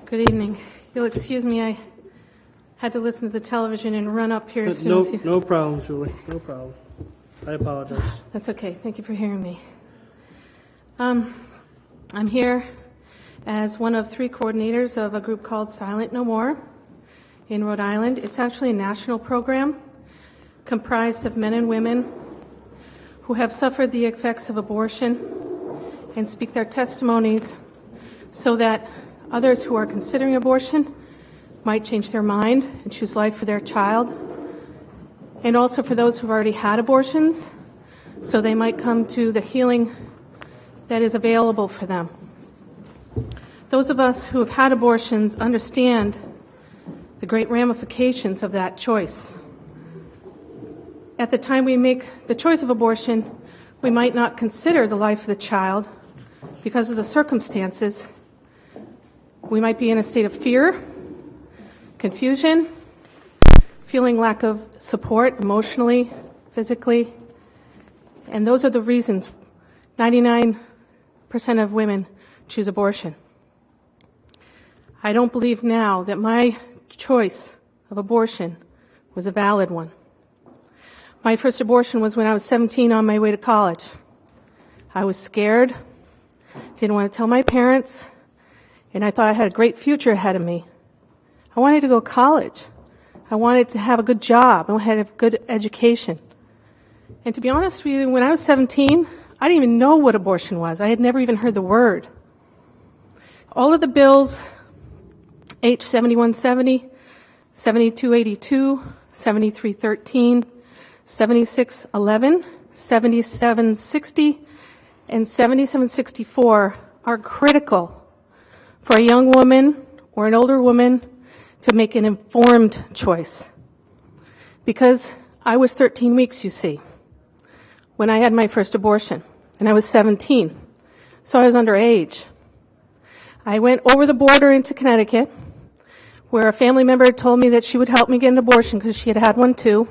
Good evening. You'll excuse me, I had to listen to the television and run up here as soon as you... No problem, Julie. No problem. I apologize. That's okay. Thank you for hearing me. I'm here as one of 3 coordinators of a group called Silent No More in Rhode Island. It's actually a national program comprised of men and women who have suffered the effects of abortion and speak their testimonies so that others who are considering abortion might change their mind and choose life for their child, and also for those who've already had abortions so they might come to the healing that is available for them. Those of us who have had abortions understand the great ramifications of that choice. At the time we make the choice of abortion, we might not consider the life of the child because of the circumstances. We might be in a state of fear, confusion, feeling lack of support emotionally, physically, and those are the reasons 99% of women choose abortion. I don't believe now that my choice of abortion was a valid one. My first abortion was when I was 17 on my way to college. I was scared, didn't want to tell my parents, and I thought I had a great future ahead of me. I wanted to go to college. I wanted to have a good job. I wanted to have a good education. And to be honest with you, when I was 17, I didn't even know what abortion was. I had never even heard the word. All of the bills, H 7170, 7282, 7313, 7611, 7760, and 7764 are critical for a young woman or an older woman to make an informed choice. Because I was 13 weeks, you see, when I had my first abortion, and I was 17, so I was underage. I went over the border into Connecticut, where a family member had told me that she would help me get an abortion because she had had one too,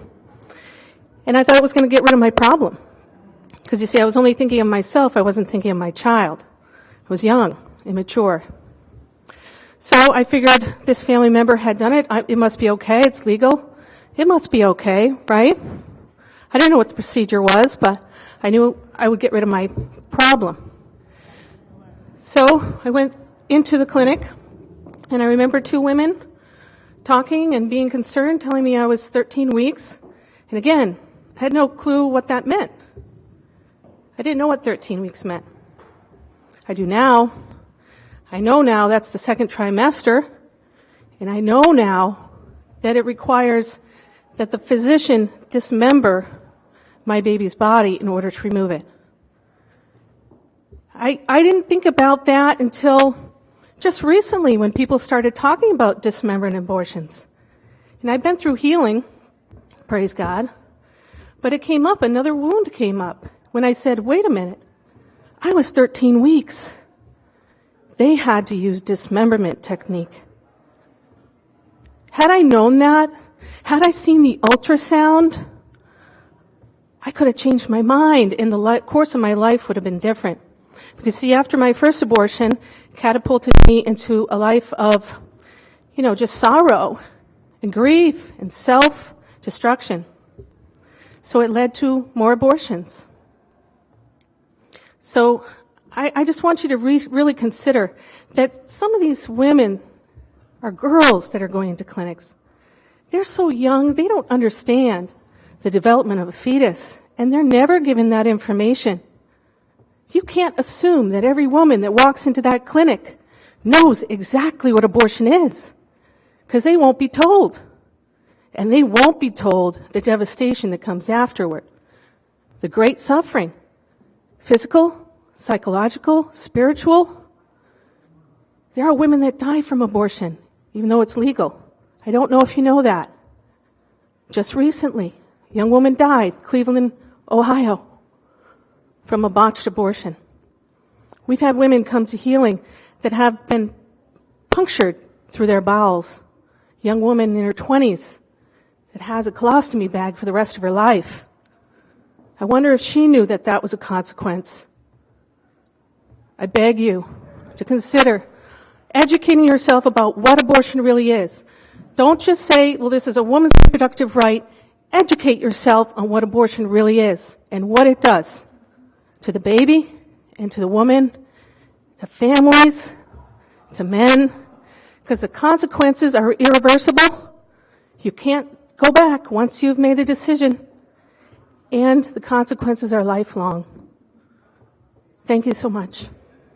and I thought it was going to get rid of my problem. Because you see, I was only thinking of myself, I wasn't thinking of my child. I was young, immature. So I figured this family member had done it. It must be okay. It's legal. It must be okay, right? I didn't know what the procedure was, but I knew I would get rid of my problem. So I went into the clinic, and I remember 2 women talking and being concerned, telling me I was 13 weeks. And again, I had no clue what that meant. I didn't know what 13 weeks meant. I do now. I know now that's the second trimester, and I know now that it requires that the physician dismember my baby's body in order to remove it. I didn't think about that until just recently when people started talking about dismemberment abortions. And I've been through healing, praise God, but it came up, another wound came up when I said, wait a minute, I was 13 weeks. They had to use dismemberment technique. Had I known that, had I seen the ultrasound, I could have changed my mind and the course of my life would have been different. Because see, after my first abortion, catapulted me into a life of, just sorrow and grief and self-destruction. So it led to more abortions. So I just want you to really consider that some of these women are girls that are going into clinics. They're so young, they don't understand the development of a fetus, and they're never given that information. You can't assume that every woman that walks into that clinic knows exactly what abortion is, because they won't be told. And they won't be told the devastation that comes afterward. The great suffering, physical, psychological, spiritual. There are women that die from abortion, even though it's legal. I don't know if you know that. Just recently, a young woman died, Cleveland, Ohio, from a botched abortion. We've had women come to healing that have been punctured through their bowels. A young woman in her 20s that has a colostomy bag for the rest of her life. I wonder if she knew that that was a consequence. I beg you to consider educating yourself about what abortion really is. Don't just say, well, this is a woman's reproductive right. Educate yourself on what abortion really is and what it does to the baby and to the woman, to families, to men, because the consequences are irreversible. You can't go back once you've made the decision, and the consequences are lifelong. Thank you so much.